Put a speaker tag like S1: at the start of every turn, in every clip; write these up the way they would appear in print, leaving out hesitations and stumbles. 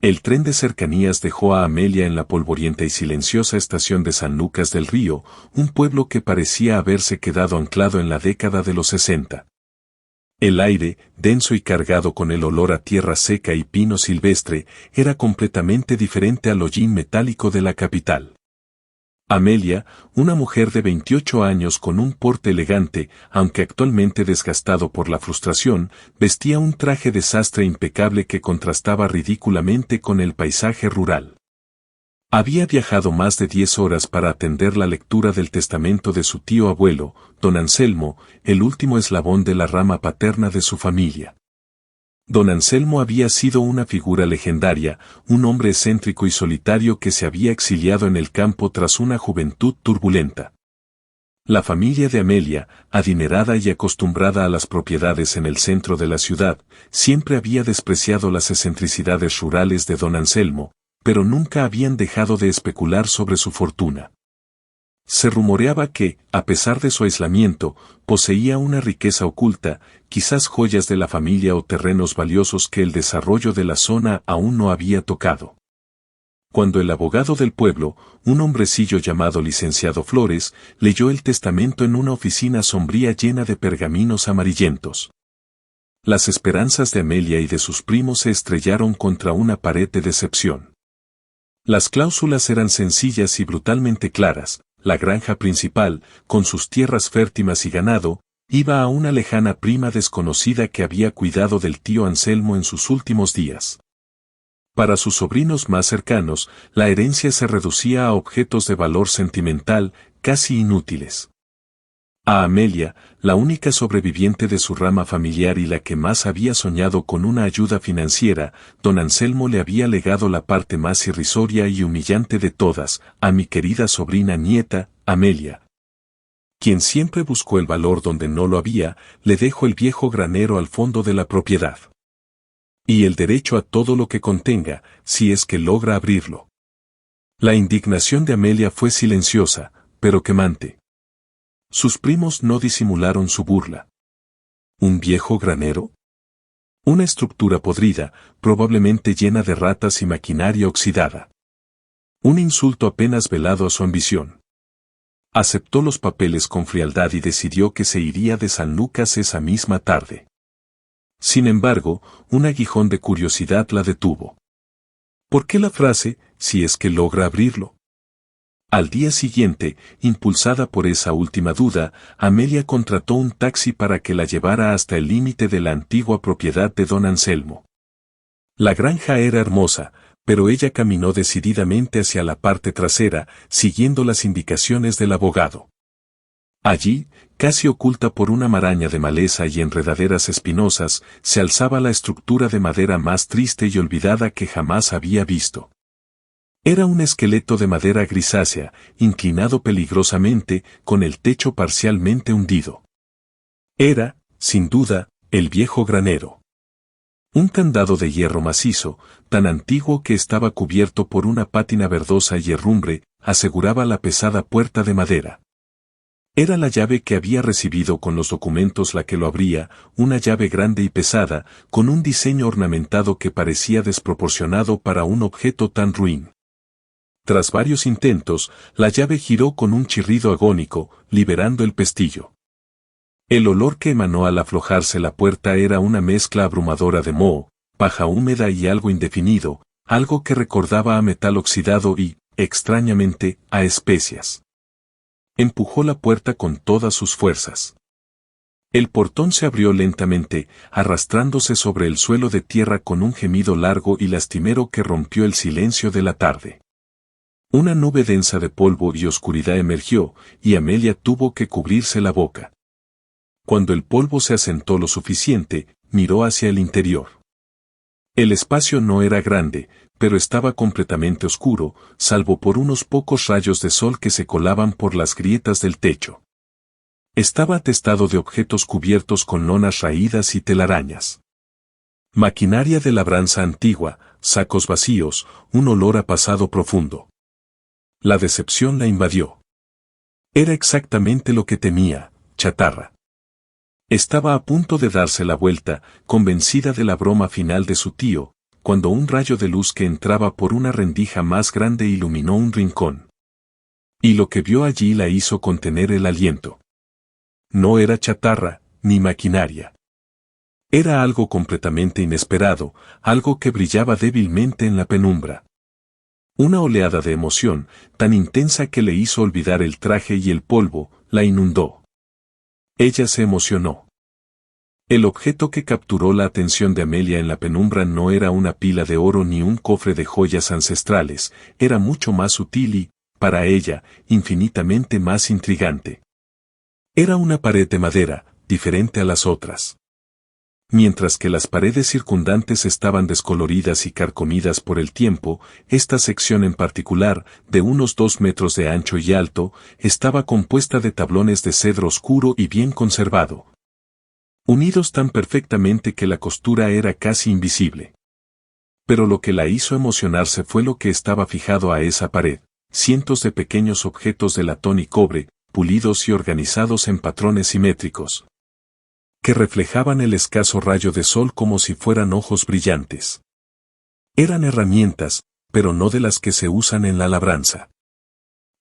S1: El tren de cercanías dejó a Amelia en la polvorienta y silenciosa estación de San Lucas del Río, un pueblo que parecía haberse quedado anclado en la década de los 60. El aire, denso y cargado con el olor a tierra seca y pino silvestre, era completamente diferente al hollín metálico de la capital. Amelia, una mujer de 28 años con un porte elegante, aunque actualmente desgastado por la frustración, vestía un traje de sastre impecable que contrastaba ridículamente con el paisaje rural. Había viajado más de 10 horas para atender la lectura del testamento de su tío abuelo, don Anselmo, el último eslabón de la rama paterna de su familia. Don Anselmo había sido una figura legendaria, un hombre excéntrico y solitario que se había exiliado en el campo tras una juventud turbulenta. La familia de Amelia, adinerada y acostumbrada a las propiedades en el centro de la ciudad, siempre había despreciado las excentricidades rurales de don Anselmo, pero nunca habían dejado de especular sobre su fortuna. Se rumoreaba que, a pesar de su aislamiento, poseía una riqueza oculta, quizás joyas de la familia o terrenos valiosos que el desarrollo de la zona aún no había tocado. Cuando el abogado del pueblo, un hombrecillo llamado licenciado Flores, leyó el testamento en una oficina sombría llena de pergaminos amarillentos, las esperanzas de Amelia y de sus primos se estrellaron contra una pared de decepción. Las cláusulas eran sencillas y brutalmente claras. La granja principal, con sus tierras fértiles y ganado, iba a una lejana prima desconocida que había cuidado del tío Anselmo en sus últimos días. Para sus sobrinos más cercanos, la herencia se reducía a objetos de valor sentimental, casi inútiles. A Amelia, la única sobreviviente de su rama familiar y la que más había soñado con una ayuda financiera, don Anselmo le había legado la parte más irrisoria y humillante de todas, a mi querida sobrina nieta, Amelia, quien siempre buscó el valor donde no lo había, le dejó el viejo granero al fondo de la propiedad. Y el derecho a todo lo que contenga, si es que logra abrirlo. La indignación de Amelia fue silenciosa, pero quemante. Sus primos no disimularon su burla. ¿Un viejo granero? Una estructura podrida, probablemente llena de ratas y maquinaria oxidada. Un insulto apenas velado a su ambición. Aceptó los papeles con frialdad y decidió que se iría de San Lucas esa misma tarde. Sin embargo, un aguijón de curiosidad la detuvo. ¿Por qué la frase, si es que logra abrirlo? Al día siguiente, impulsada por esa última duda, Amelia contrató un taxi para que la llevara hasta el límite de la antigua propiedad de don Anselmo. La granja era hermosa, pero ella caminó decididamente hacia la parte trasera, siguiendo las indicaciones del abogado. Allí, casi oculta por una maraña de maleza y enredaderas espinosas, se alzaba la estructura de madera más triste y olvidada que jamás había visto. Era un esqueleto de madera grisácea, inclinado peligrosamente, con el techo parcialmente hundido. Era, sin duda, el viejo granero. Un candado de hierro macizo, tan antiguo que estaba cubierto por una pátina verdosa y herrumbre, aseguraba la pesada puerta de madera. Era la llave que había recibido con los documentos la que lo abría, una llave grande y pesada, con un diseño ornamentado que parecía desproporcionado para un objeto tan ruin. Tras varios intentos, la llave giró con un chirrido agónico, liberando el pestillo. El olor que emanó al aflojarse la puerta era una mezcla abrumadora de moho, paja húmeda y algo indefinido, algo que recordaba a metal oxidado y, extrañamente, a especias. Empujó la puerta con todas sus fuerzas. El portón se abrió lentamente, arrastrándose sobre el suelo de tierra con un gemido largo y lastimero que rompió el silencio de la tarde. Una nube densa de polvo y oscuridad emergió, y Amelia tuvo que cubrirse la boca. Cuando el polvo se asentó lo suficiente, miró hacia el interior. El espacio no era grande, pero estaba completamente oscuro, salvo por unos pocos rayos de sol que se colaban por las grietas del techo. Estaba atestado de objetos cubiertos con lonas raídas y telarañas. Maquinaria de labranza antigua, sacos vacíos, un olor a pasado profundo. La decepción la invadió. Era exactamente lo que temía, chatarra. Estaba a punto de darse la vuelta, convencida de la broma final de su tío, cuando un rayo de luz que entraba por una rendija más grande iluminó un rincón. Y lo que vio allí la hizo contener el aliento. No era chatarra, ni maquinaria. Era algo completamente inesperado, algo que brillaba débilmente en la penumbra. Una oleada de emoción, tan intensa que le hizo olvidar el traje y el polvo, la inundó. Ella se emocionó. El objeto que capturó la atención de Amelia en la penumbra no era una pila de oro ni un cofre de joyas ancestrales, era mucho más sutil y, para ella, infinitamente más intrigante. Era una pared de madera, diferente a las otras. Mientras que las paredes circundantes estaban descoloridas y carcomidas por el tiempo, esta sección en particular, de unos 2 metros de ancho y alto, estaba compuesta de tablones de cedro oscuro y bien conservado, unidos tan perfectamente que la costura era casi invisible. Pero lo que la hizo emocionarse fue lo que estaba fijado a esa pared, cientos de pequeños objetos de latón y cobre, pulidos y organizados en patrones simétricos, que reflejaban el escaso rayo de sol como si fueran ojos brillantes. Eran herramientas, pero no de las que se usan en la labranza.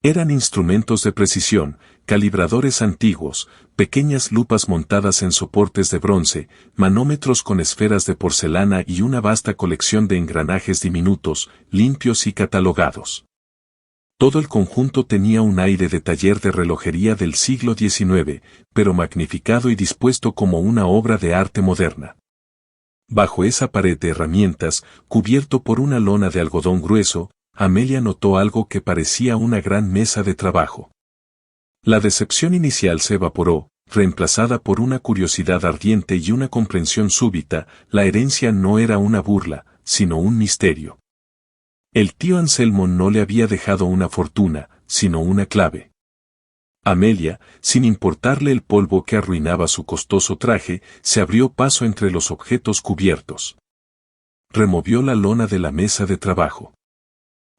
S1: Eran instrumentos de precisión, calibradores antiguos, pequeñas lupas montadas en soportes de bronce, manómetros con esferas de porcelana y una vasta colección de engranajes diminutos, limpios y catalogados. Todo el conjunto tenía un aire de taller de relojería del siglo XIX, pero magnificado y dispuesto como una obra de arte moderna. Bajo esa pared de herramientas, cubierto por una lona de algodón grueso, Amelia notó algo que parecía una gran mesa de trabajo. La decepción inicial se evaporó, reemplazada por una curiosidad ardiente y una comprensión súbita. La herencia no era una burla, sino un misterio. El tío Anselmo no le había dejado una fortuna, sino una clave. Amelia, sin importarle el polvo que arruinaba su costoso traje, se abrió paso entre los objetos cubiertos. Removió la lona de la mesa de trabajo.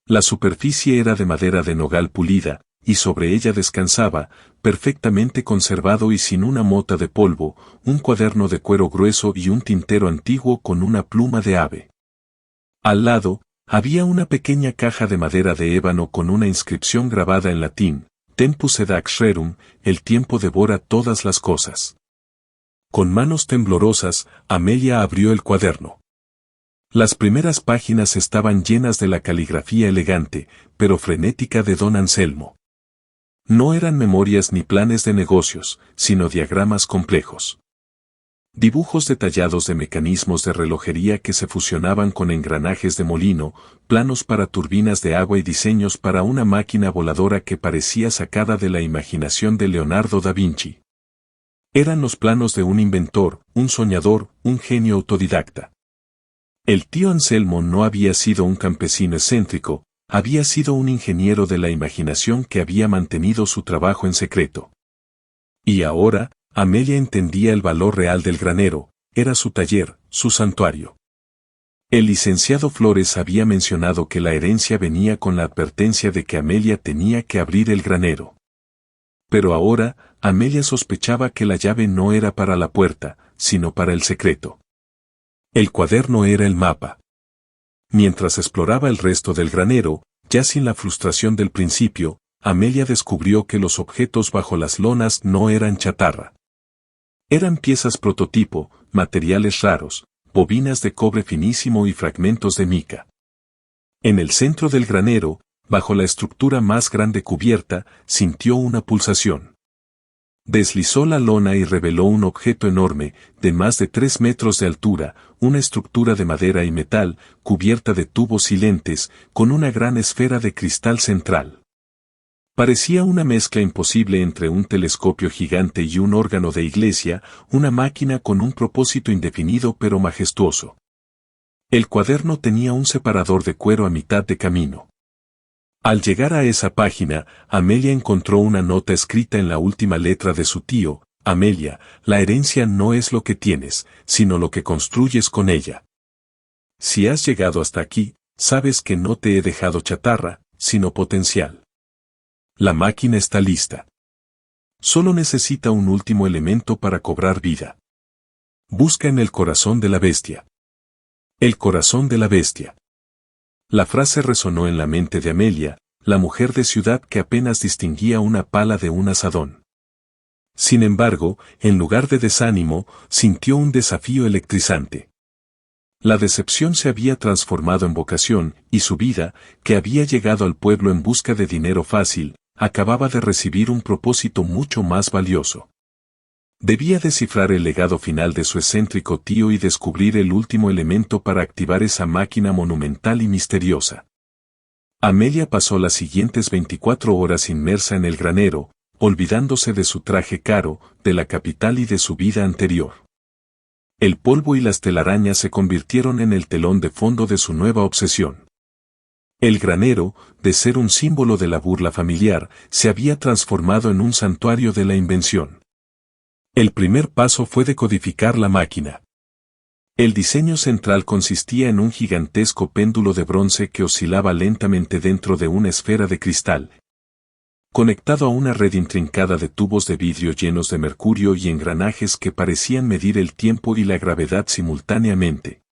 S1: La superficie era de madera de nogal pulida, y sobre ella descansaba, perfectamente conservado y sin una mota de polvo, un cuaderno de cuero grueso y un tintero antiguo con una pluma de ave. Al lado, había una pequeña caja de madera de ébano con una inscripción grabada en latín, Tempus edax rerum, el tiempo devora todas las cosas. Con manos temblorosas, Amelia abrió el cuaderno. Las primeras páginas estaban llenas de la caligrafía elegante, pero frenética de don Anselmo. No eran memorias ni planes de negocios, sino diagramas complejos. Dibujos detallados de mecanismos de relojería que se fusionaban con engranajes de molino, planos para turbinas de agua y diseños para una máquina voladora que parecía sacada de la imaginación de Leonardo da Vinci. Eran los planos de un inventor, un soñador, un genio autodidacta. El tío Anselmo no había sido un campesino excéntrico, había sido un ingeniero de la imaginación que había mantenido su trabajo en secreto. Y ahora, Amelia entendía el valor real del granero, era su taller, su santuario. El licenciado Flores había mencionado que la herencia venía con la advertencia de que Amelia tenía que abrir el granero. Pero ahora, Amelia sospechaba que la llave no era para la puerta, sino para el secreto. El cuaderno era el mapa. Mientras exploraba el resto del granero, ya sin la frustración del principio, Amelia descubrió que los objetos bajo las lonas no eran chatarra. Eran piezas prototipo, materiales raros, bobinas de cobre finísimo y fragmentos de mica. En el centro del granero, bajo la estructura más grande cubierta, sintió una pulsación. Deslizó la lona y reveló un objeto enorme, de más de 3 metros de altura, una estructura de madera y metal, cubierta de tubos y lentes, con una gran esfera de cristal central. Parecía una mezcla imposible entre un telescopio gigante y un órgano de iglesia, una máquina con un propósito indefinido pero majestuoso. El cuaderno tenía un separador de cuero a mitad de camino. Al llegar a esa página, Amelia encontró una nota escrita en la última letra de su tío: Amelia, la herencia no es lo que tienes, sino lo que construyes con ella. Si has llegado hasta aquí, sabes que no te he dejado chatarra, sino potencial. La máquina está lista. Solo necesita un último elemento para cobrar vida. Busca en el corazón de la bestia. El corazón de la bestia. La frase resonó en la mente de Amelia, la mujer de ciudad que apenas distinguía una pala de un azadón. Sin embargo, en lugar de desánimo, sintió un desafío electrizante. La decepción se había transformado en vocación, y su vida, que había llegado al pueblo en busca de dinero fácil, acababa de recibir un propósito mucho más valioso. Debía descifrar el legado final de su excéntrico tío y descubrir el último elemento para activar esa máquina monumental y misteriosa. Amelia pasó las siguientes 24 horas inmersa en el granero, olvidándose de su traje caro, de la capital y de su vida anterior. El polvo y las telarañas se convirtieron en el telón de fondo de su nueva obsesión. El granero, de ser un símbolo de la burla familiar, se había transformado en un santuario de la invención. El primer paso fue decodificar la máquina. El diseño central consistía en un gigantesco péndulo de bronce que oscilaba lentamente dentro de una esfera de cristal, conectado a una red intrincada de tubos de vidrio llenos de mercurio y engranajes que parecían medir el tiempo y la gravedad simultáneamente.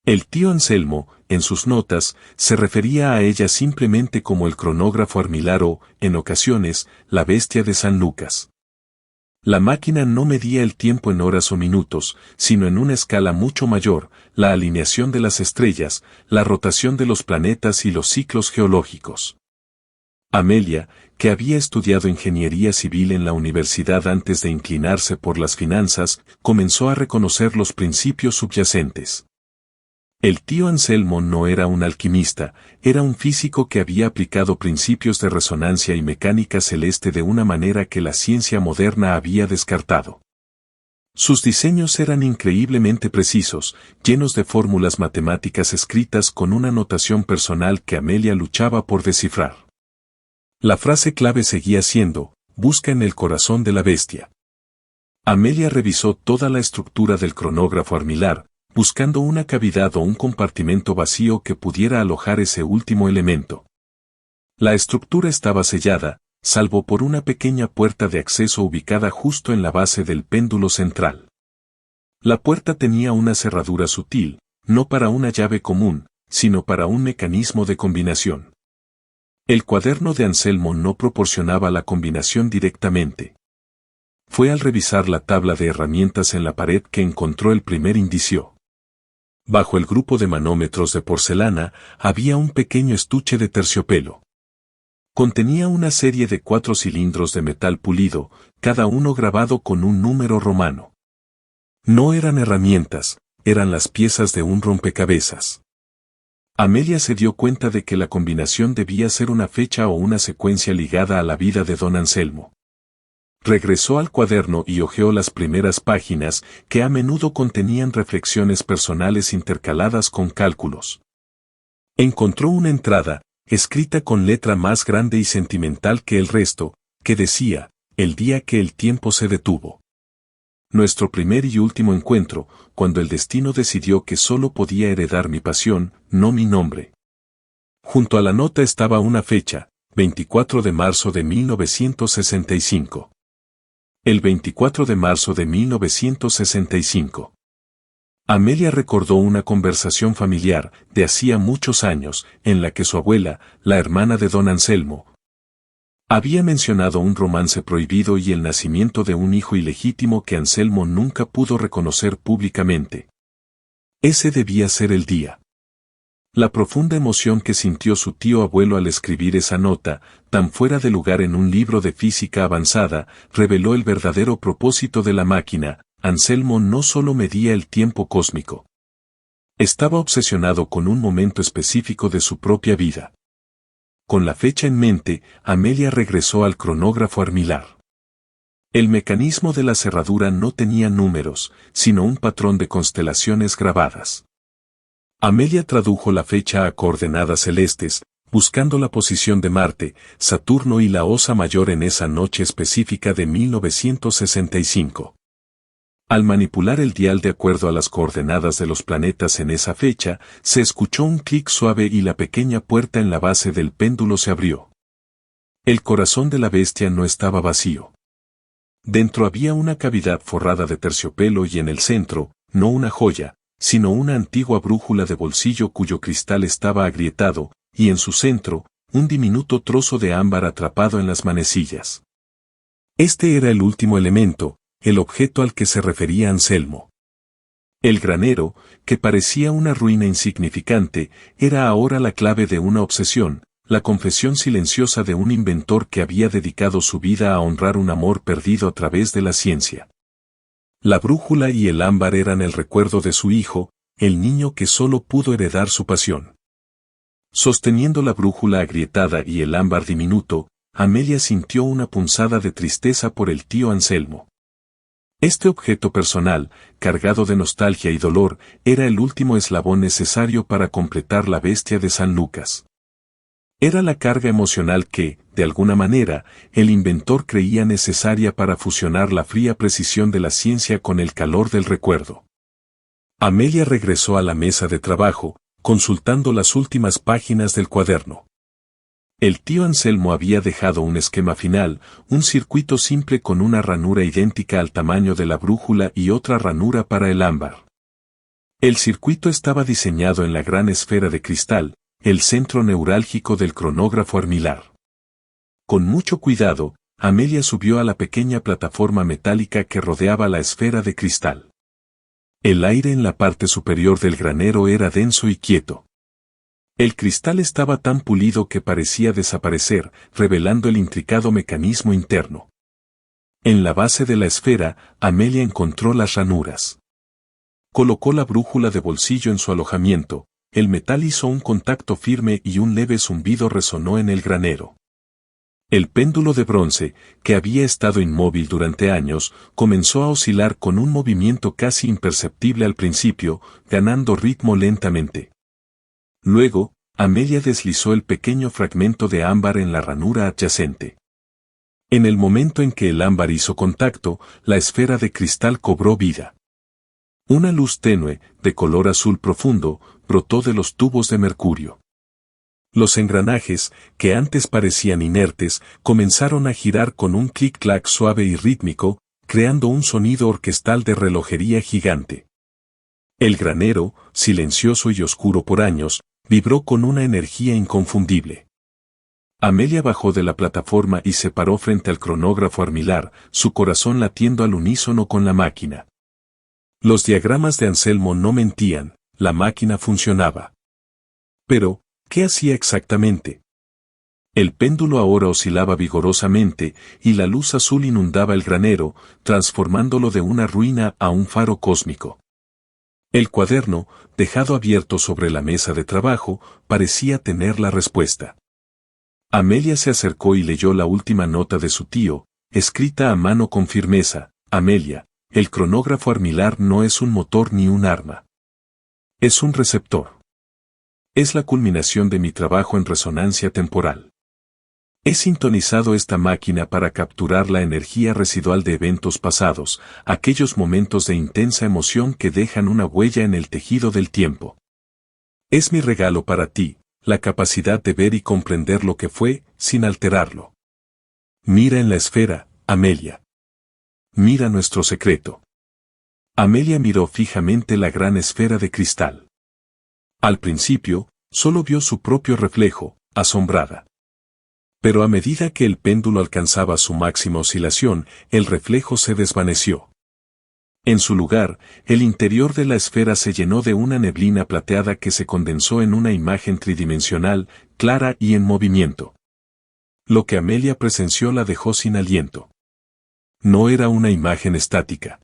S1: El tío Anselmo, en sus notas, se refería a ella simplemente como el cronógrafo Armilar o, en ocasiones, la bestia de San Lucas. La máquina no medía el tiempo en horas o minutos, sino en una escala mucho mayor, la alineación de las estrellas, la rotación de los planetas y los ciclos geológicos. Amelia, que había estudiado ingeniería civil en la universidad antes de inclinarse por las finanzas, comenzó a reconocer los principios subyacentes. El tío Anselmo no era un alquimista, era un físico que había aplicado principios de resonancia y mecánica celeste de una manera que la ciencia moderna había descartado. Sus diseños eran increíblemente precisos, llenos de fórmulas matemáticas escritas con una notación personal que Amelia luchaba por descifrar. La frase clave seguía siendo, busca en el corazón de la bestia. Amelia revisó toda la estructura del cronógrafo Armilar, buscando una cavidad o un compartimento vacío que pudiera alojar ese último elemento. La estructura estaba sellada, salvo por una pequeña puerta de acceso ubicada justo en la base del péndulo central. La puerta tenía una cerradura sutil, no para una llave común, sino para un mecanismo de combinación. El cuaderno de Anselmo no proporcionaba la combinación directamente. Fue al revisar la tabla de herramientas en la pared que encontró el primer indicio. Bajo el grupo de manómetros de porcelana había un pequeño estuche de terciopelo. Contenía una serie de 4 cilindros de metal pulido, cada uno grabado con un número romano. No eran herramientas, eran las piezas de un rompecabezas. Amelia se dio cuenta de que la combinación debía ser una fecha o una secuencia ligada a la vida de don Anselmo. Regresó al cuaderno y hojeó las primeras páginas, que a menudo contenían reflexiones personales intercaladas con cálculos. Encontró una entrada, escrita con letra más grande y sentimental que el resto, que decía, el día que el tiempo se detuvo. Nuestro primer y último encuentro, cuando el destino decidió que solo podía heredar mi pasión, no mi nombre. Junto a la nota estaba una fecha, 24 de marzo de 1965. El 24 de marzo de 1965. Amelia recordó una conversación familiar, de hacía muchos años, en la que su abuela, la hermana de don Anselmo, había mencionado un romance prohibido y el nacimiento de un hijo ilegítimo que Anselmo nunca pudo reconocer públicamente. Ese debía ser el día. La profunda emoción que sintió su tío abuelo al escribir esa nota, tan fuera de lugar en un libro de física avanzada, reveló el verdadero propósito de la máquina. Anselmo no solo medía el tiempo cósmico. Estaba obsesionado con un momento específico de su propia vida. Con la fecha en mente, Amelia regresó al cronógrafo Armilar. El mecanismo de la cerradura no tenía números, sino un patrón de constelaciones grabadas. Amelia tradujo la fecha a coordenadas celestes, buscando la posición de Marte, Saturno y la Osa Mayor en esa noche específica de 1965. Al manipular el dial de acuerdo a las coordenadas de los planetas en esa fecha, se escuchó un clic suave y la pequeña puerta en la base del péndulo se abrió. El corazón de la bestia no estaba vacío. Dentro había una cavidad forrada de terciopelo y en el centro, no una joya, sino una antigua brújula de bolsillo cuyo cristal estaba agrietado, y en su centro, un diminuto trozo de ámbar atrapado en las manecillas. Este era el último elemento, el objeto al que se refería Anselmo. El granero, que parecía una ruina insignificante, era ahora la clave de una obsesión, la confesión silenciosa de un inventor que había dedicado su vida a honrar un amor perdido a través de la ciencia. La brújula y el ámbar eran el recuerdo de su hijo, el niño que solo pudo heredar su pasión. Sosteniendo la brújula agrietada y el ámbar diminuto, Amelia sintió una punzada de tristeza por el tío Anselmo. Este objeto personal, cargado de nostalgia y dolor, era el último eslabón necesario para completar la bestia de San Lucas. Era la carga emocional que, de alguna manera, el inventor creía necesaria para fusionar la fría precisión de la ciencia con el calor del recuerdo. Amelia regresó a la mesa de trabajo, consultando las últimas páginas del cuaderno. El tío Anselmo había dejado un esquema final, un circuito simple con una ranura idéntica al tamaño de la brújula y otra ranura para el ámbar. El circuito estaba diseñado en la gran esfera de cristal, el centro neurálgico del cronógrafo armilar. Con mucho cuidado, Amelia subió a la pequeña plataforma metálica que rodeaba la esfera de cristal. El aire en la parte superior del granero era denso y quieto. El cristal estaba tan pulido que parecía desaparecer, revelando el intricado mecanismo interno. En la base de la esfera, Amelia encontró las ranuras. Colocó la brújula de bolsillo en su alojamiento, el metal hizo un contacto firme y un leve zumbido resonó en el granero. El péndulo de bronce, que había estado inmóvil durante años, comenzó a oscilar con un movimiento casi imperceptible al principio, ganando ritmo lentamente. Luego, Amelia deslizó el pequeño fragmento de ámbar en la ranura adyacente. En el momento en que el ámbar hizo contacto, la esfera de cristal cobró vida. Una luz tenue, de color azul profundo, brotó de los tubos de mercurio. Los engranajes, que antes parecían inertes, comenzaron a girar con un clic-clac suave y rítmico, creando un sonido orquestal de relojería gigante. El granero, silencioso y oscuro por años, vibró con una energía inconfundible. Amelia bajó de la plataforma y se paró frente al cronógrafo armilar, su corazón latiendo al unísono con la máquina. Los diagramas de Anselmo no mentían, la máquina funcionaba. Pero, ¿qué hacía exactamente? El péndulo ahora oscilaba vigorosamente, y la luz azul inundaba el granero, transformándolo de una ruina a un faro cósmico. El cuaderno, dejado abierto sobre la mesa de trabajo, parecía tener la respuesta. Amelia se acercó y leyó la última nota de su tío, escrita a mano con firmeza: Amelia, el cronógrafo armilar no es un motor ni un arma. Es un receptor. Es la culminación de mi trabajo en resonancia temporal. He sintonizado esta máquina para capturar la energía residual de eventos pasados, aquellos momentos de intensa emoción que dejan una huella en el tejido del tiempo. Es mi regalo para ti, la capacidad de ver y comprender lo que fue, sin alterarlo. Mira en la esfera, Amelia. Mira nuestro secreto. Amelia miró fijamente la gran esfera de cristal. Al principio, solo vio su propio reflejo, asombrada. Pero a medida que el péndulo alcanzaba su máxima oscilación, el reflejo se desvaneció. En su lugar, el interior de la esfera se llenó de una neblina plateada que se condensó en una imagen tridimensional, clara y en movimiento. Lo que Amelia presenció la dejó sin aliento. No era una imagen estática.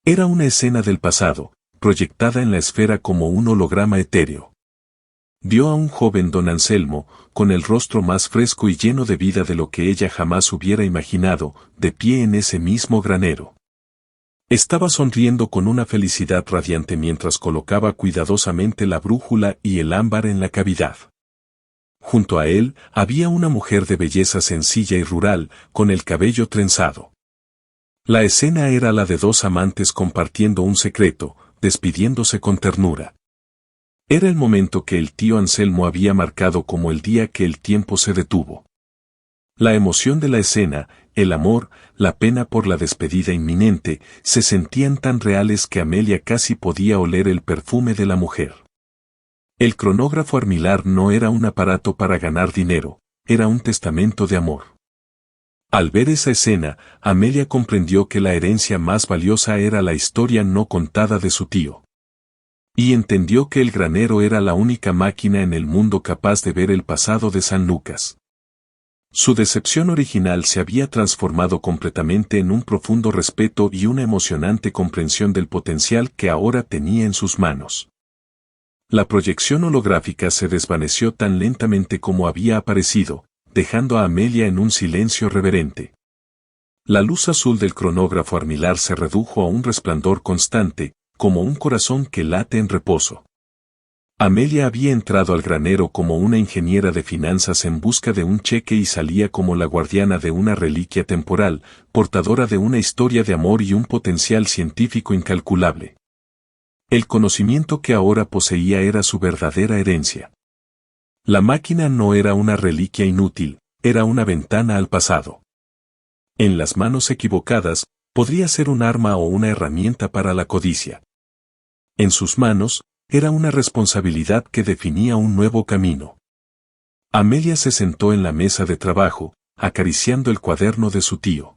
S1: Era una escena del pasado, proyectada en la esfera como un holograma etéreo. Vio a un joven don Anselmo, con el rostro más fresco y lleno de vida de lo que ella jamás hubiera imaginado, de pie en ese mismo granero. Estaba sonriendo con una felicidad radiante mientras colocaba cuidadosamente la brújula y el ámbar en la cavidad. Junto a él había una mujer de belleza sencilla y rural, con el cabello trenzado. La escena era la de dos amantes compartiendo un secreto, despidiéndose con ternura. Era el momento que el tío Anselmo había marcado como el día que el tiempo se detuvo. La emoción de la escena, el amor, la pena por la despedida inminente, se sentían tan reales que Amelia casi podía oler el perfume de la mujer. El cronógrafo armilar no era un aparato para ganar dinero, era un testamento de amor. Al ver esa escena, Amelia comprendió que la herencia más valiosa era la historia no contada de su tío. Y entendió que el granero era la única máquina en el mundo capaz de ver el pasado de San Lucas. Su decepción original se había transformado completamente en un profundo respeto y una emocionante comprensión del potencial que ahora tenía en sus manos. La proyección holográfica se desvaneció tan lentamente como había aparecido, dejando a Amelia en un silencio reverente. La luz azul del cronógrafo armilar se redujo a un resplandor constante, como un corazón que late en reposo. Amelia había entrado al granero como una ingeniera de finanzas en busca de un cheque y salía como la guardiana de una reliquia temporal, portadora de una historia de amor y un potencial científico incalculable. El conocimiento que ahora poseía era su verdadera herencia. La máquina no era una reliquia inútil, era una ventana al pasado. En las manos equivocadas, podría ser un arma o una herramienta para la codicia. En sus manos, era una responsabilidad que definía un nuevo camino. Amelia se sentó en la mesa de trabajo, acariciando el cuaderno de su tío.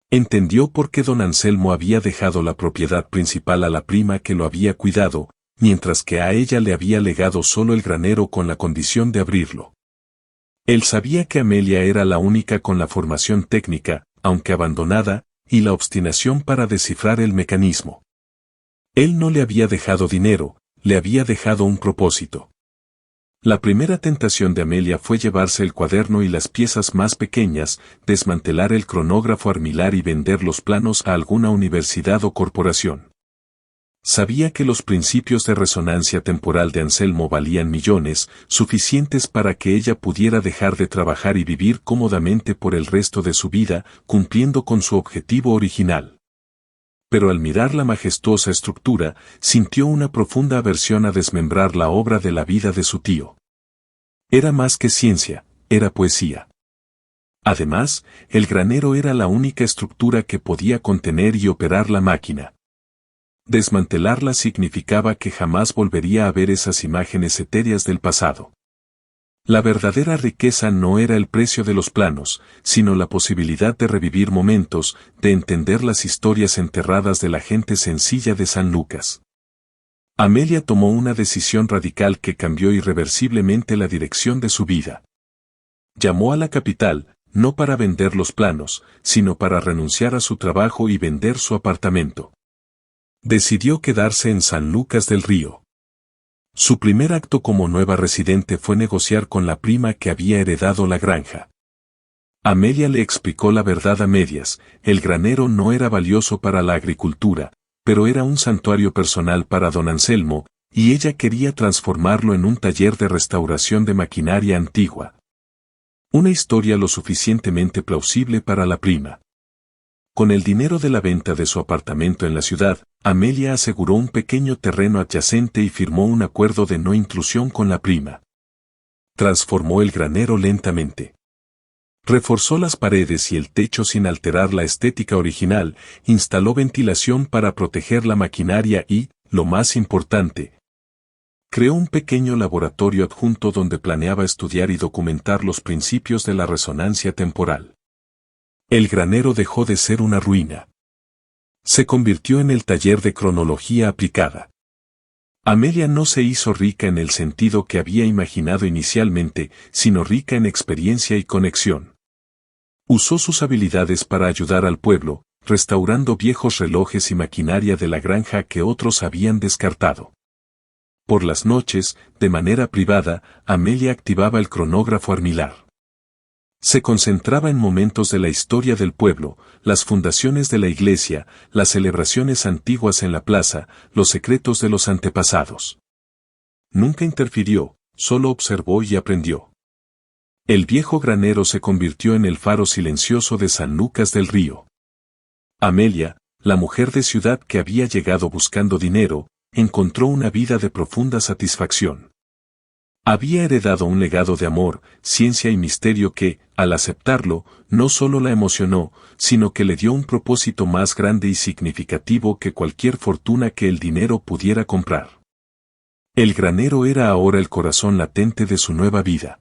S1: Entendió por qué don Anselmo había dejado la propiedad principal a la prima que lo había cuidado, mientras que a ella le había legado solo el granero con la condición de abrirlo. Él sabía que Amelia era la única con la formación técnica, aunque abandonada, y la obstinación para descifrar el mecanismo. Él no le había dejado dinero, le había dejado un propósito. La primera tentación de Amelia fue llevarse el cuaderno y las piezas más pequeñas, desmantelar el cronógrafo armilar y vender los planos a alguna universidad o corporación. Sabía que los principios de resonancia temporal de Anselmo valían millones, suficientes para que ella pudiera dejar de trabajar y vivir cómodamente por el resto de su vida, cumpliendo con su objetivo original. Pero al mirar la majestuosa estructura, sintió una profunda aversión a desmembrar la obra de la vida de su tío. Era más que ciencia, era poesía. Además, el granero era la única estructura que podía contener y operar la máquina. Desmantelarla significaba que jamás volvería a ver esas imágenes etéreas del pasado. La verdadera riqueza no era el precio de los planos, sino la posibilidad de revivir momentos, de entender las historias enterradas de la gente sencilla de San Lucas. Amelia tomó una decisión radical que cambió irreversiblemente la dirección de su vida. Llamó a la capital, no para vender los planos, sino para renunciar a su trabajo y vender su apartamento. Decidió quedarse en San Lucas del Río. Su primer acto como nueva residente fue negociar con la prima que había heredado la granja. Amelia le explicó la verdad a medias: el granero no era valioso para la agricultura, pero era un santuario personal para don Anselmo, y ella quería transformarlo en un taller de restauración de maquinaria antigua. Una historia lo suficientemente plausible para la prima. Con el dinero de la venta de su apartamento en la ciudad, Amelia aseguró un pequeño terreno adyacente y firmó un acuerdo de no intrusión con la prima. Transformó el granero lentamente. Reforzó las paredes y el techo sin alterar la estética original, instaló ventilación para proteger la maquinaria y, lo más importante, creó un pequeño laboratorio adjunto donde planeaba estudiar y documentar los principios de la resonancia temporal. El granero dejó de ser una ruina. Se convirtió en el taller de cronología aplicada. Amelia no se hizo rica en el sentido que había imaginado inicialmente, sino rica en experiencia y conexión. Usó sus habilidades para ayudar al pueblo, restaurando viejos relojes y maquinaria de la granja que otros habían descartado. Por las noches, de manera privada, Amelia activaba el cronógrafo armilar. Se concentraba en momentos de la historia del pueblo, las fundaciones de la iglesia, las celebraciones antiguas en la plaza, los secretos de los antepasados. Nunca interfirió, solo observó y aprendió. El viejo granero se convirtió en el faro silencioso de San Lucas del Río. Amelia, la mujer de ciudad que había llegado buscando dinero, encontró una vida de profunda satisfacción. Había heredado un legado de amor, ciencia y misterio que, al aceptarlo, no solo la emocionó, sino que le dio un propósito más grande y significativo que cualquier fortuna que el dinero pudiera comprar. El granero era ahora el corazón latente de su nueva vida.